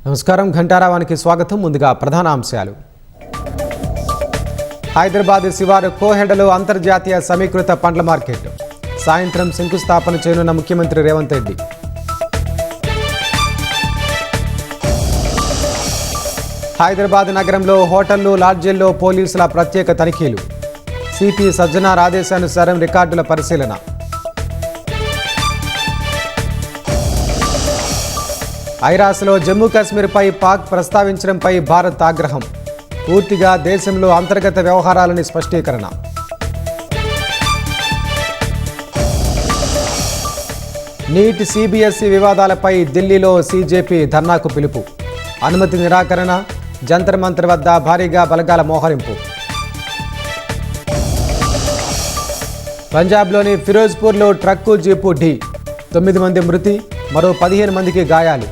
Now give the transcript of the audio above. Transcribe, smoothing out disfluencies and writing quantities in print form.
నమస్కారం ఘంటారావానికి స్వాగతం. ముందుగా ప్రధాన అంశాలు. హైదరాబాద్ శివారు కోహెడలో అంతర్జాతీయ సమీకృత పండ్ల మార్కెట్ సాయంత్రం శంకుస్థాపన చేయనున్న ముఖ్యమంత్రి రేవంత్ రెడ్డి. హైదరాబాద్ నగరంలో హోటళ్లు లాడ్జీల్లో పోలీసుల ప్రత్యేక తనిఖీలు. సిపి సజ్జనార్ ఆదేశానుసారం రికార్డుల పరిశీలన. ఐరాస్లో జమ్మూ కాశ్మీర్పై పాక్ ప్రస్తావించడంపై భారత్ ఆగ్రహం. పూర్తిగా దేశంలో అంతర్గత వ్యవహారాలని స్పష్టీకరణ. నీట్ సిబిఎస్ఈ వివాదాలపై ఢిల్లీలో సీజేపీ ధర్నాకు పిలుపు. అనుమతి నిరాకరణ, జంతర్ మంతర్ వద్ద భారీగా బలగాల మోహరింపు. పంజాబ్లోని ఫిరోజ్పూర్లో ట్రక్కు జీపు ఢీ 9 మంది మృతి, మరో 15 మందికి గాయాలు.